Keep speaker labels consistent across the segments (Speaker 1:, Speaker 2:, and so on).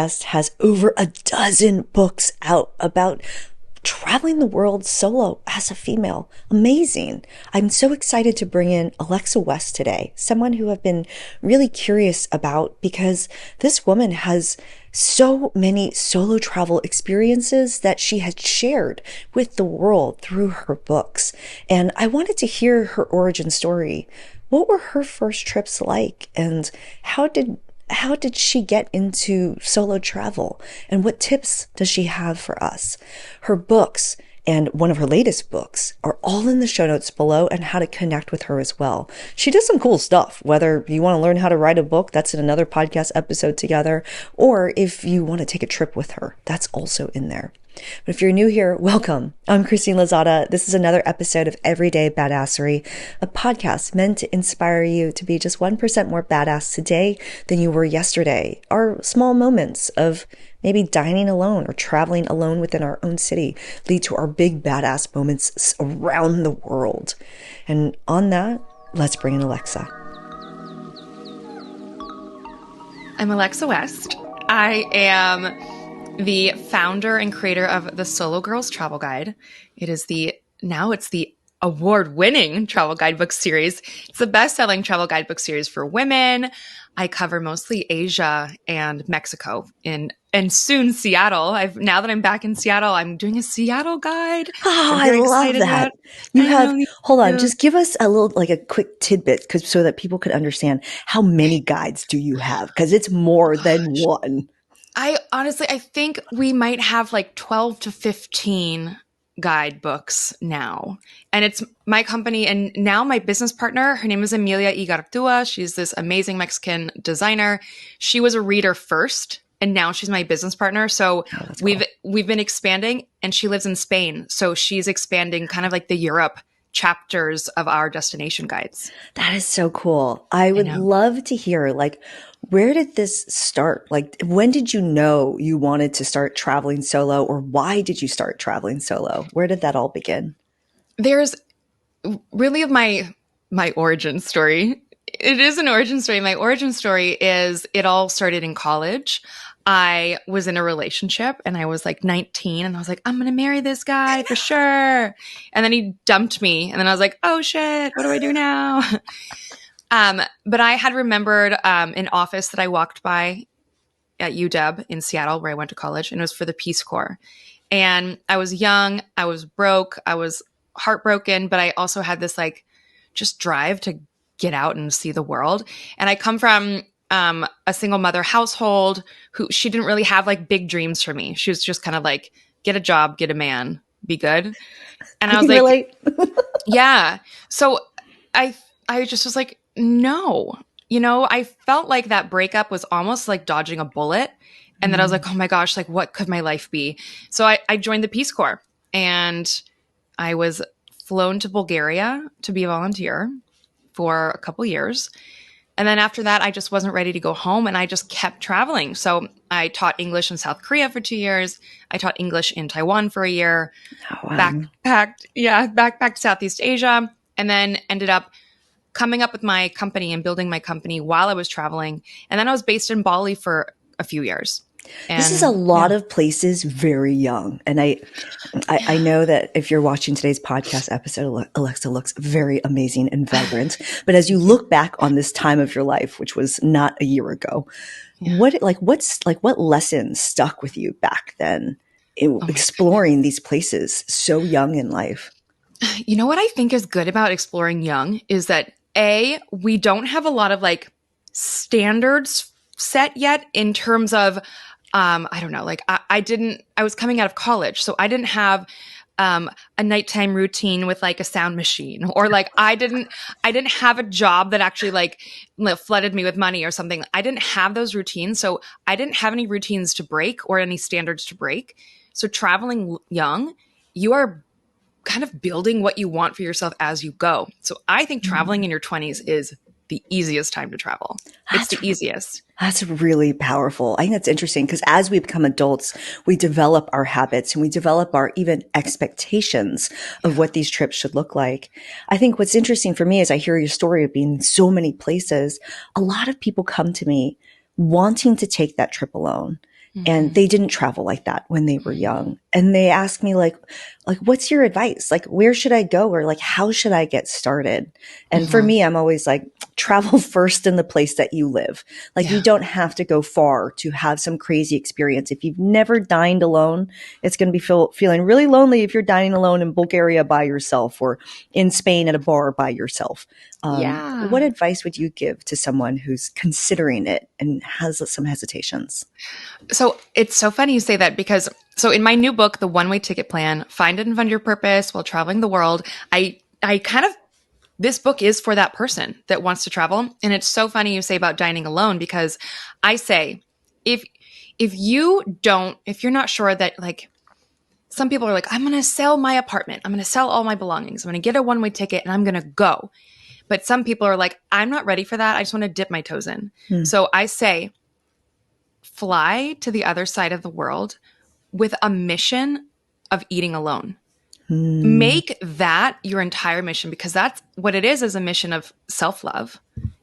Speaker 1: has over a dozen books out about traveling the world solo as a female. Amazing. I'm so excited to bring in Alexa West today, someone who I've been really curious about because this woman has so many solo travel experiences that she has shared with the world through her books. And I wanted to hear her origin story. What were her first trips like? And how did she get into solo travel? And what tips does she have for us? Her books and one of her latest books are all in the show notes below and how to connect with her as well. She does some cool stuff, whether you want to learn how to write a book, that's in another podcast episode together, or if you want to take a trip with her, that's also in there. But if you're new here, welcome. I'm Christine Lozada. This is another episode of Everyday Badassery, a podcast meant to inspire you to be just 1% more badass today than you were yesterday. Our small moments of maybe dining alone or traveling alone within our own city lead to our big badass moments around the world. And on that, let's bring in Alexa.
Speaker 2: I'm Alexa West. I am the founder and creator of the Solo Girls Travel Guide. It's the award-winning travel guidebook series. It's the best-selling travel guidebook series for women. I cover mostly Asia and Mexico and soon Seattle. Now that I'm back in Seattle, I'm doing a Seattle guide.
Speaker 1: Oh, I love that. Hold on, just give us a little, like a quick tidbit so that people could understand how many guides do you have? Because it's more than one.
Speaker 2: I think we might have like 12 to 15 guidebooks now. And it's my company and now my business partner, her name is Emilia Igartua. She's this amazing Mexican designer. She was a reader first and now she's my business partner. So we've been expanding and she lives in Spain. So she's expanding kind of like the Europe chapters of our destination guides.
Speaker 1: That is so cool. I would love to hear, like, where did this start? Like, when did you know you wanted to start traveling solo, or why did you start traveling solo? Where did that all begin?
Speaker 2: There's really my origin story. It is an origin story. My origin story is it all started in college. I was in a relationship and I was like 19 and I was like, I'm going to marry this guy for sure. And then he dumped me. And then I was like, oh shit, what do I do now? But I had remembered an office that I walked by at UW in Seattle where I went to college, and it was for the Peace Corps. And I was young, I was broke, I was heartbroken, but I also had this like just drive to get out and see the world. And I come from a single mother household who she didn't really have like big dreams for me. She was just kind of like, get a job, get a man, be good. And I was like, yeah. So I just was like, no, I felt like that breakup was almost like dodging a bullet. And then I was like, oh my gosh, like what could my life be? So I joined the Peace Corps and I was flown to Bulgaria to be a volunteer for a couple years. And then after that, I just wasn't ready to go home and I just kept traveling. So I taught English in South Korea for 2 years. I taught English in Taiwan for a year, backpacked to Southeast Asia, and then ended up coming up with my company and building my company while I was traveling. And then I was based in Bali for a few years. And,
Speaker 1: this is a lot of places very young. And I know that if you're watching today's podcast episode, Alexa looks very amazing and vibrant. But as you look back on this time of your life, which was not a year ago, what lessons stuck with you back then in exploring these places so young in life?
Speaker 2: You know what I think is good about exploring young is that we don't have a lot of like standards set yet in terms of I don't know, like I was coming out of college, so I didn't have a nighttime routine with like a sound machine, or like I didn't have a job that actually like flooded me with money or something. I didn't have those routines. So I didn't have any routines to break or any standards to break. So traveling young, you are kind of building what you want for yourself as you go. So I think traveling in your 20s is the easiest time to travel. It's the easiest.
Speaker 1: That's really powerful. I think that's interesting because as we become adults, we develop our habits and we develop our even expectations of what these trips should look like. I think what's interesting for me as I hear your story of being in so many places, a lot of people come to me wanting to take that trip alone. And they didn't travel like that when they were young. And they asked me what's your advice? Like, where should I go? Or like, how should I get started? And for me, I'm always like, travel first in the place that you live. Like, you don't have to go far to have some crazy experience. If you've never dined alone, it's going to be feeling really lonely if you're dining alone in Bulgaria by yourself or in Spain at a bar by yourself. What advice would you give to someone who's considering it and has some hesitations?
Speaker 2: So it's so funny you say that because so in my new book, The One-Way Ticket Plan, Find and Fund Your Purpose While Traveling the World, I kind of, this book is for that person that wants to travel. And it's so funny you say about dining alone, because I say, if you're not sure that, like, some people are like, I'm going to sell my apartment. I'm going to sell all my belongings. I'm going to get a one-way ticket and I'm going to go. But some people are like, I'm not ready for that. I just want to dip my toes in. So I say, fly to the other side of the world with a mission of eating alone. Make that your entire mission, because that's what it is a mission of self-love,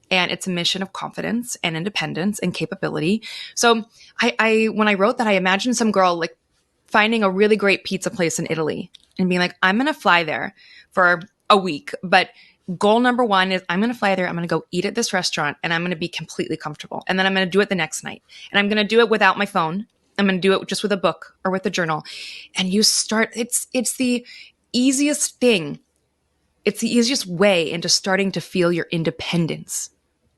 Speaker 2: and it's a mission of confidence and independence and capability. So I when I wrote that, I imagined some girl like finding a really great pizza place in Italy and being like, I'm going to fly there for a week, but goal number one is I'm going to fly there. I'm going to go eat at this restaurant and I'm going to be completely comfortable. And then I'm going to do it the next night, and I'm going to do it without my phone. I'm going to do it just with a book or with a journal. And you start, it's the easiest thing. It's the easiest way into starting to feel your independence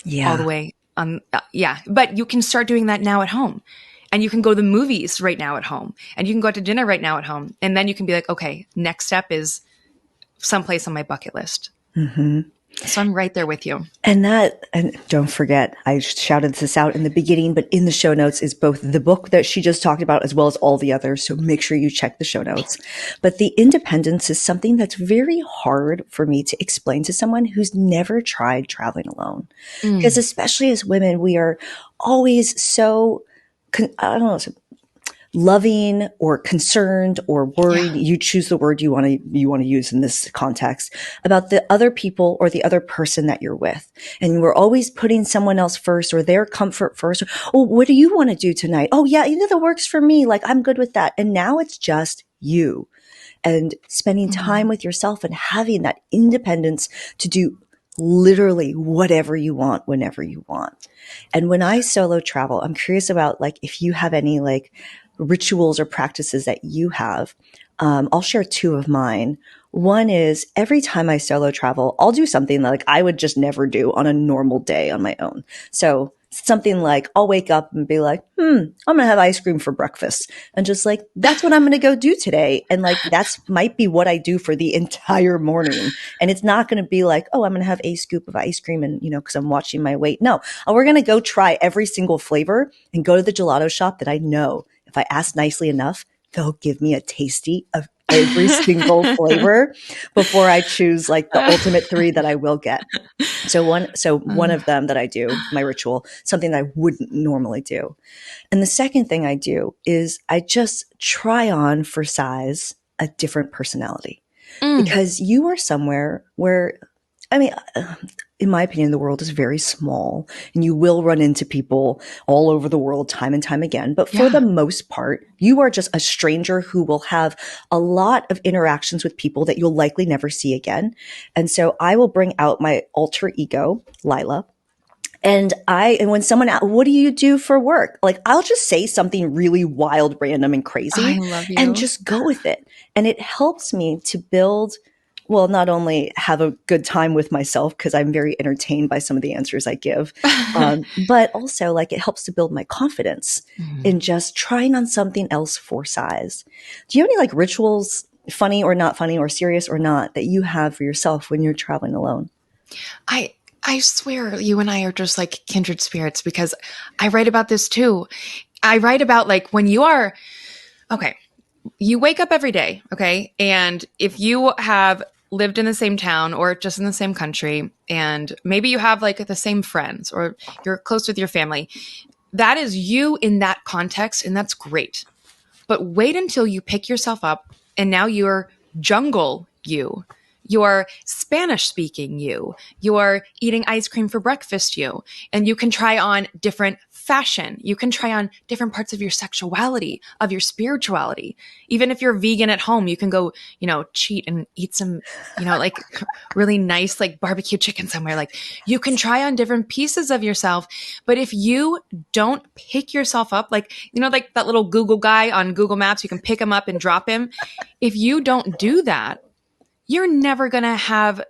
Speaker 2: all the way. But you can start doing that now at home, and you can go to the movies right now at home, and you can go out to dinner right now at home. And then you can be like, okay, next step is someplace on my bucket list. So I'm right there with you. And
Speaker 1: don't forget, I shouted this out in the beginning, but in the show notes is both the book that she just talked about as well as all the others. So make sure you check the show notes. But the independence is something that's very hard for me to explain to someone who's never tried traveling alone. Because especially as women, we are always so, loving or concerned or worried. You choose the word you want to use in this context about the other people or the other person that you're with. And we're always putting someone else first or their comfort first. Oh, what do you want to do tonight? Oh yeah, that works for me. Like, I'm good with that. And now it's just you, and spending time with yourself and having that independence to do literally whatever you want, whenever you want. And when I solo travel, I'm curious about like, if you have any like rituals or practices that you have. I'll share two of mine. One is every time I solo travel, I'll do something like I would just never do on a normal day on my own. So something like I'll wake up and be like, I'm going to have ice cream for breakfast. And just like, that's what I'm going to go do today. And like, that's might be what I do for the entire morning. And it's not going to be like, oh, I'm going to have a scoop of ice cream and, cause I'm watching my weight. No, we're going to go try every single flavor and go to the gelato shop that I know if I ask nicely enough, they'll give me a tasty of every single flavor before I choose like the ultimate three that I will get. So one of them that I do, my ritual, something that I wouldn't normally do. And the second thing I do is I just try on for size a different personality, because you are somewhere where, in my opinion, the world is very small and you will run into people all over the world time and time again. But for the most part, you are just a stranger who will have a lot of interactions with people that you'll likely never see again. And so I will bring out my alter ego, Lila. And when someone asks, what do you do for work? Like, I'll just say something really wild, random, and crazy and just go with it. And it helps me to build, well, not only have a good time with myself, because I'm very entertained by some of the answers I give, but also like it helps to build my confidence in just trying on something else for size. Do you have any like rituals, funny or not funny or serious or not, that you have for yourself when you're traveling alone?
Speaker 2: I swear you and I are just like kindred spirits, because I write about this too. I write about like when you are, okay, you wake up every day, okay? And if you have lived in the same town or just in the same country, and maybe you have like the same friends or you're close with your family, that is you in that context, and that's great. But wait until you pick yourself up and now you're jungle you're Spanish speaking you're eating ice cream for breakfast and you can try on different fashion. You can try on different parts of your sexuality, of your spirituality. Even if you're vegan at home, you can go, cheat and eat some, like really nice, like barbecue chicken somewhere. Like you can try on different pieces of yourself. But if you don't pick yourself up, like, like that little Google guy on Google Maps, you can pick him up and drop him. If you don't do that, you're never going to have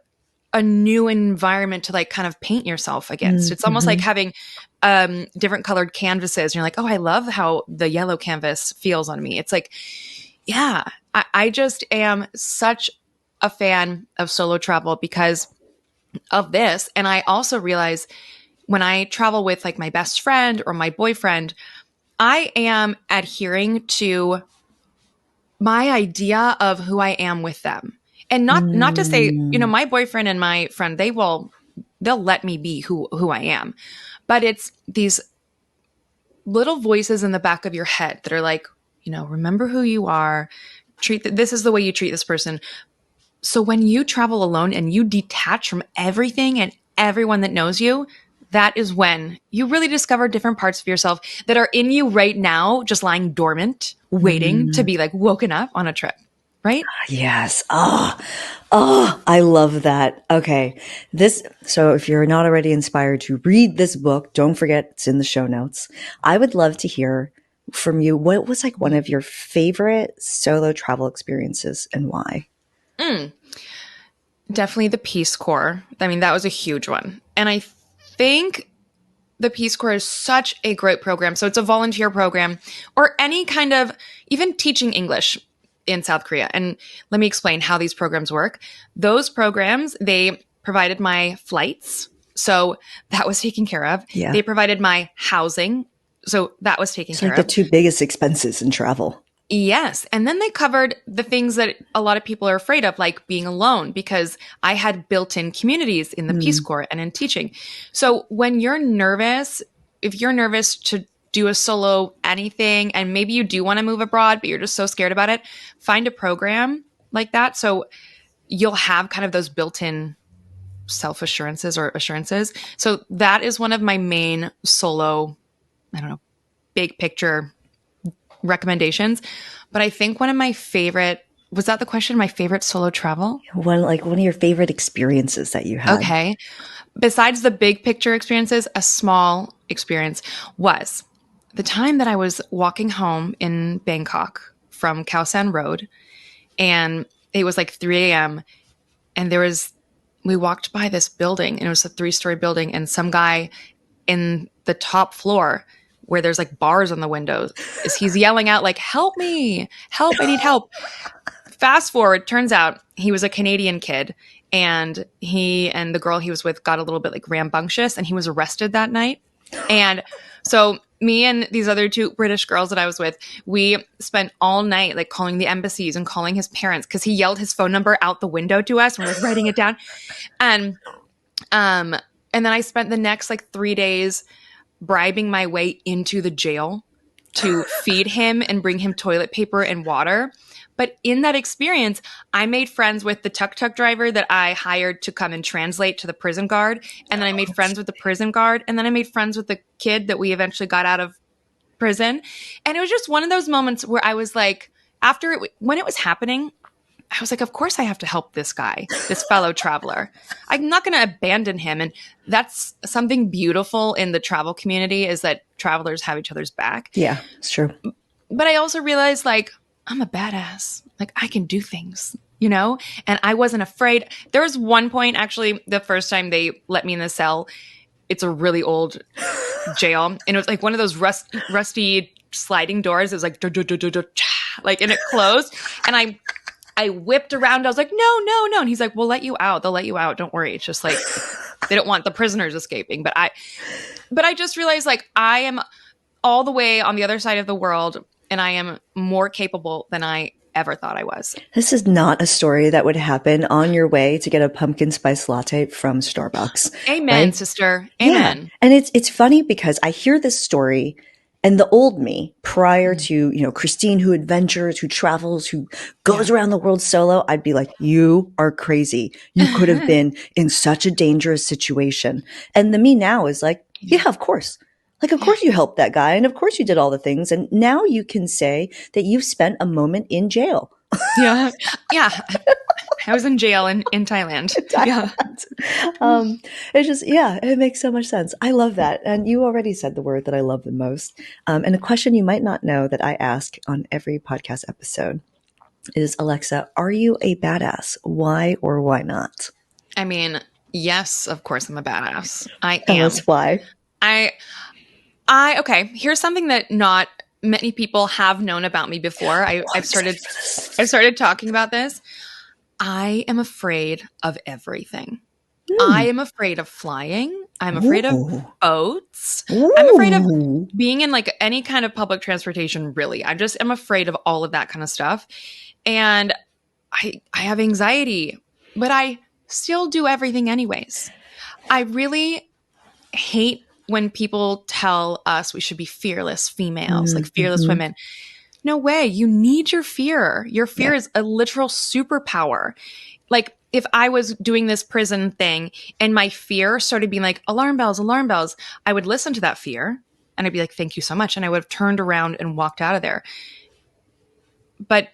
Speaker 2: a new environment to like kind of paint yourself against.
Speaker 1: Mm-hmm.
Speaker 2: It's almost like having different colored canvases. And you're like, oh, I love how the yellow canvas feels on me. It's like, yeah, I just am such a fan of solo travel because of this. And I also realize when I travel with like my best friend or my boyfriend, I am adhering to my idea of who I am with them. And not to say, my boyfriend and my friend, they'll let me be who I am. But it's these little voices in the back of your head that are like, remember who you are. This is the way you treat this person. So when you travel alone and you detach from everything and everyone that knows you, that is when you really discover different parts of yourself that are in you right now, just lying dormant, waiting to be like woken up on a trip. Right?
Speaker 1: Yes. Oh, I love that. Okay. So if you're not already inspired to read this book, don't forget it's in the show notes. I would love to hear from you. What was like one of your favorite solo travel experiences and why?
Speaker 2: Definitely the Peace Corps. I mean, that was a huge one. And I think the Peace Corps is such a great program. So it's a volunteer program or any kind of, even teaching English in South Korea. And let me explain how these programs work. Those programs, they provided my flights. So that was taken care of.
Speaker 1: Yeah.
Speaker 2: They provided my housing. So that was taken care
Speaker 1: like
Speaker 2: of.
Speaker 1: The two biggest expenses in travel.
Speaker 2: Yes. And then they covered the things that a lot of people are afraid of, like being alone, because I had built-in communities in the Peace Corps and in teaching. So when you're nervous, if you're nervous to do a solo anything, and maybe you do want to move abroad, but you're just so scared about it, find a program like that. So you'll have kind of those built-in self-assurances or assurances. So that is one of my main solo, big picture recommendations. But I think one of my favorite, was that the question? My favorite solo travel?
Speaker 1: One of your favorite experiences that you had.
Speaker 2: Okay. Besides the big picture experiences, a small experience was the time that I was walking home in Bangkok from Khao San Road, and it was like 3 a.m. and we walked by this building, and it was a 3-story building, and some guy in the top floor where there's like bars on the windows he's yelling out like, help me, help, I need help. Fast forward, turns out he was a Canadian kid, and he and the girl he was with got a little bit like rambunctious, and he was arrested that night. And so me and these other 2 British girls that I was with, we spent all night like calling the embassies and calling his parents because he yelled his phone number out the window to us, and we're like writing it down. And then I spent the next like 3 days bribing my way into the jail to feed him and bring him toilet paper and water. But in that experience, I made friends with the tuk-tuk driver that I hired to come and translate to the prison guard. And then I made friends with the prison guard. And then I made friends with the kid that we eventually got out of prison. And it was just one of those moments where I was like, when it was happening, I was like, of course I have to help this guy, this fellow traveler. I'm not going to abandon him. And that's something beautiful in the travel community, is that travelers have each other's back.
Speaker 1: Yeah, it's true.
Speaker 2: But I also realized like, I'm a badass. Like I can do things, and I wasn't afraid. There was one point, actually, the first time they let me in the cell, it's a really old jail. And it was like one of those rusty sliding doors. It was like, like, and it closed. And I whipped around. I was like, no, no, no. And he's like, we'll let you out. They'll let you out. Don't worry. It's just like, they don't want the prisoners escaping. But I just realized like I am all the way on the other side of the world, and I am more capable than I ever thought I was.
Speaker 1: This is not a story that would happen on your way to get a pumpkin spice latte from Starbucks.
Speaker 2: Amen,
Speaker 1: right?
Speaker 2: sister. Amen.
Speaker 1: Yeah. And it's funny because I hear this story, and the old me prior to, Christine, who adventures, who travels, who goes around the world solo, I'd be like, you are crazy. You could have been in such a dangerous situation. And the me now is like, yeah, of course. Like, of course you helped that guy. And of course you did all the things. And now you can say that you've spent a moment in jail.
Speaker 2: Yeah. Yeah. I was in jail in Thailand. Yeah.
Speaker 1: It's just, yeah, it makes so much sense. I love that. And you already said the word that I love the most. And a question you might not know that I ask on every podcast episode is, Alexa, are you a badass? Why or why not?
Speaker 2: I mean, yes, of course I'm a badass. I
Speaker 1: Tell
Speaker 2: am.
Speaker 1: us why.
Speaker 2: Okay, here's something that not many people have known about me before. I've started talking about this. I am afraid of everything. I am afraid of flying. I'm afraid of boats. I'm afraid of being in like any kind of public transportation, really. I'm afraid of all of that kind of stuff. And I have anxiety, but I still do everything anyways. I really hate when people tell us we should be fearless females, like fearless women. No way. You need your fear. Your fear is a literal superpower. Like if I was doing this prison thing and my fear started being like, alarm bells, I would listen to that fear and I'd be like, thank you so much. And I would have turned around and walked out of there. But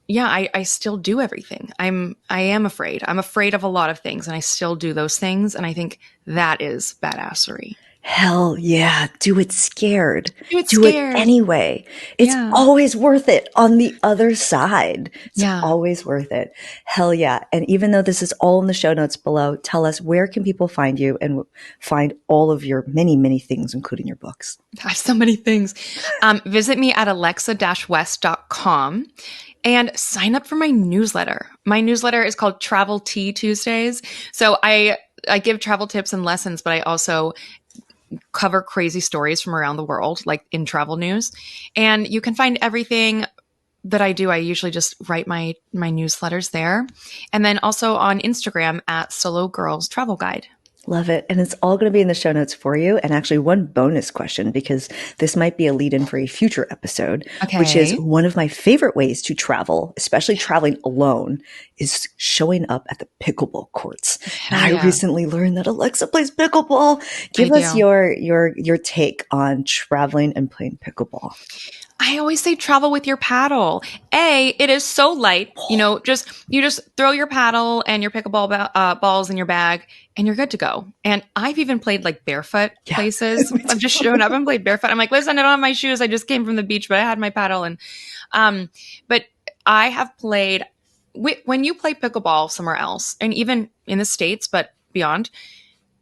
Speaker 2: yeah, I still do everything. I am afraid. I'm afraid of a lot of things and I still do those things. And I think that is badassery.
Speaker 1: Hell yeah. Do it scared.
Speaker 2: Do
Speaker 1: it anyway. It's always worth it on the other side. It's always worth it. Hell yeah. And even though this is all in the show notes below, tell us, where can people find you and find all of your many, many things, including your books?
Speaker 2: I have so many things. Visit me at alexa-west.com. And sign up for my newsletter. My newsletter is called Travel Tea Tuesdays. So I give travel tips and lessons, but I also cover crazy stories from around the world, like in travel news. And you can find everything that I do. I usually just write my newsletters there. And then also on Instagram at Solo Girls Travel Guide.
Speaker 1: Love it. And it's all going to be in the show notes for you. And actually one bonus question, because this might be a lead in for a future episode, which is one of my favorite ways to travel, especially traveling alone, is showing up at the pickleball courts. And I recently learned that Alexa plays pickleball. Give us your take on traveling and playing pickleball.
Speaker 2: I always say travel with your paddle. It is so light. You know, you just throw your paddle and your pickleball balls in your bag and you're good to go. And I've even played like barefoot places. I've just shown up and played barefoot. I'm like, listen, I don't have my shoes. I just came from the beach, but I had my paddle. And, but I have played, when you play pickleball somewhere else and even in the States, but beyond,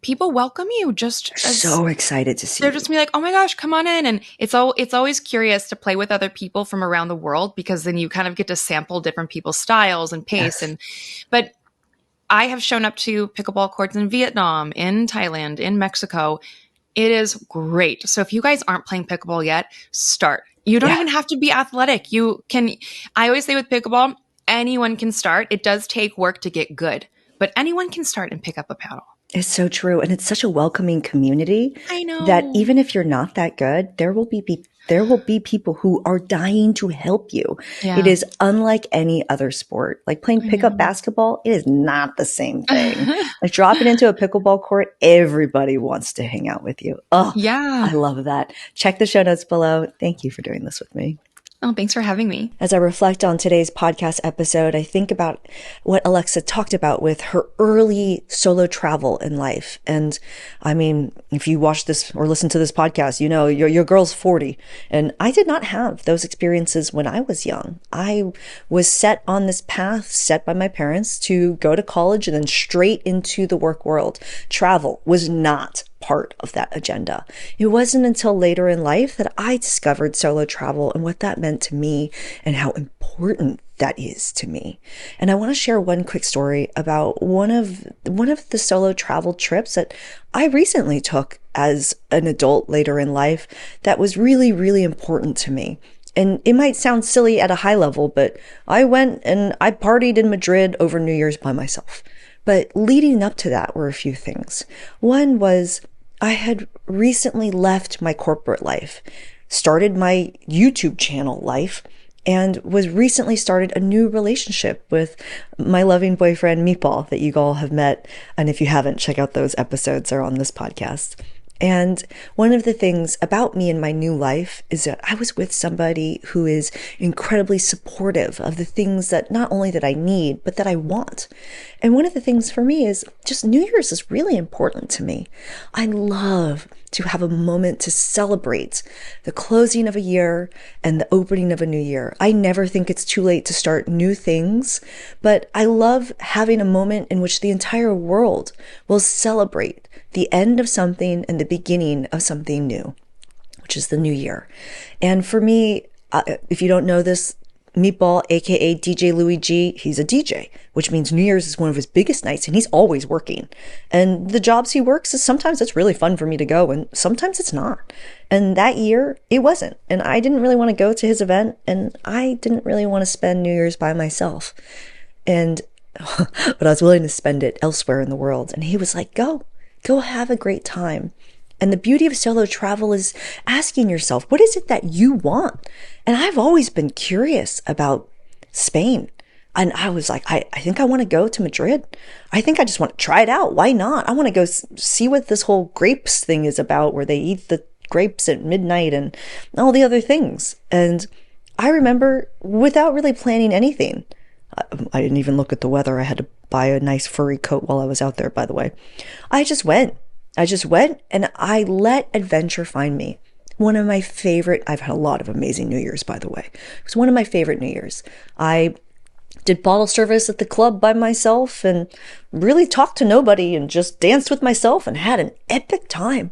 Speaker 2: people welcome you just
Speaker 1: so excited to see
Speaker 2: they're just be like, oh my gosh, come on in. And it's always curious to play with other people from around the world, because then you kind of get to sample different people's styles and pace. But I have shown up to pickleball courts in Vietnam, in Thailand, in Mexico. It is great. So if you guys aren't playing pickleball yet, start. You don't even have to be athletic. I always say with pickleball, anyone can start. It does take work to get good, but anyone can start and pick up a paddle.
Speaker 1: It's so true. And it's such a welcoming community.
Speaker 2: I know.
Speaker 1: That even if you're not that good, there will be people who are dying to help you. Yeah. It is unlike any other sport. Like playing pickup basketball, it is not the same thing. Like dropping into a pickleball court, everybody wants to hang out with you. Oh, yeah. I love that. Check the show notes below. Thank you for doing this with me.
Speaker 2: Oh, thanks for having me.
Speaker 1: As I reflect on today's podcast episode, I think about what Alexa talked about with her early solo travel in life. And I mean, if you watch this or listen to this podcast, you know, your girl's 40. And I did not have those experiences when I was young. I was set on this path set by my parents to go to college and then straight into the work world. Travel was not part of that agenda. It wasn't until later in life that I discovered solo travel and what that meant to me and how important that is to me. And I want to share one quick story about one of the solo travel trips that I recently took as an adult later in life that was really, really important to me. And it might sound silly at a high level, but I went and I partied in Madrid over New Year's by myself. But leading up to that were a few things. One was I had recently left my corporate life, started my YouTube channel life, and was recently started a new relationship with my loving boyfriend, Meatball, that you all have met. And if you haven't, check out those episodes. They're on this podcast. And one of the things about me in my new life is that I was with somebody who is incredibly supportive of the things that not only that I need, but that I want. And one of the things for me is just New Year's is really important to me. I love to have a moment to celebrate the closing of a year and the opening of a new year. I never think it's too late to start new things, but I love having a moment in which the entire world will celebrate the end of something and the beginning of something new, which is the new year. And for me, if you don't know this, Meatball, aka DJ Louis G, he's a DJ, which means New Year's is one of his biggest nights and he's always working. And the jobs he works is sometimes it's really fun for me to go and sometimes it's not. And that year it wasn't. And I didn't really want to go to his event and I didn't really want to spend New Year's by myself. And, but I was willing to spend it elsewhere in the world. And he was like, go have a great time. And the beauty of solo travel is asking yourself, what is it that you want? And I've always been curious about Spain. And I was like, I think I want to go to Madrid. I think I just want to try it out. Why not? I want to go see what this whole grapes thing is about, where they eat the grapes at midnight and all the other things. And I remember without really planning anything, I didn't even look at the weather. I had to buy a nice furry coat while I was out there, by the way. I just went and I let adventure find me. One of my favorite, I've had a lot of amazing New Year's, by the way. It was one of my favorite New Year's. I did bottle service at the club by myself and really talked to nobody and just danced with myself and had an epic time.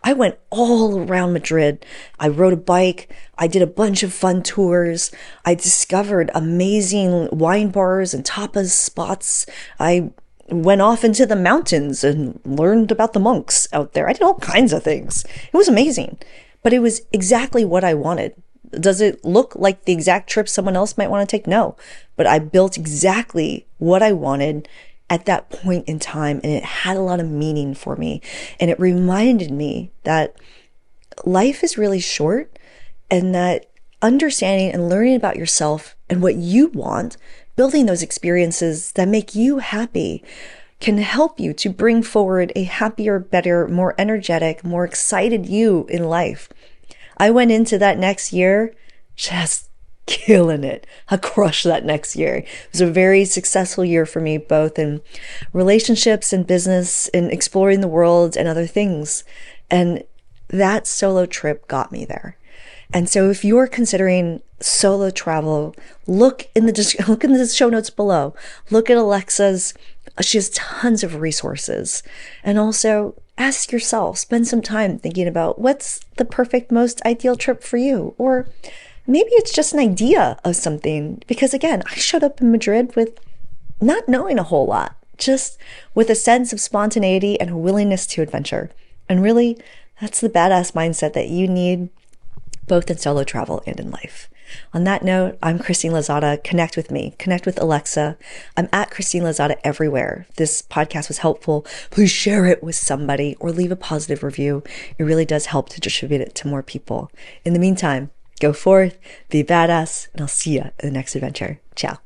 Speaker 1: I went all around Madrid. I rode a bike. I did a bunch of fun tours. I discovered amazing wine bars and tapas spots. I went off into the mountains and learned about the monks out there. I did all kinds of things. It was amazing, but it was exactly what I wanted. Does it look like the exact trip someone else might want to take? No, but I built exactly what I wanted at that point in time, and it had a lot of meaning for me. And it reminded me that life is really short and that understanding and learning about yourself and what you want, building those experiences that make you happy, can help you to bring forward a happier, better, more energetic, more excited you in life. I went into that next year just killing it. I crushed that next year. It was a very successful year for me, both in relationships and business and exploring the world and other things. And that solo trip got me there. And so if you're considering solo travel, look in the show notes below. Look at Alexa's. She has tons of resources. And also ask yourself, spend some time thinking about what's the perfect, most ideal trip for you. Or maybe it's just an idea of something. Because again, I showed up in Madrid with not knowing a whole lot, just with a sense of spontaneity and a willingness to adventure. And really, that's the badass mindset that you need both in solo travel and in life. On that note, I'm Christine Lozada. Connect with me. Connect with Alexa. I'm at Christine Lozada everywhere. If this podcast was helpful, please share it with somebody or leave a positive review. It really does help to distribute it to more people. In the meantime, go forth, be badass, and I'll see you in the next adventure. Ciao.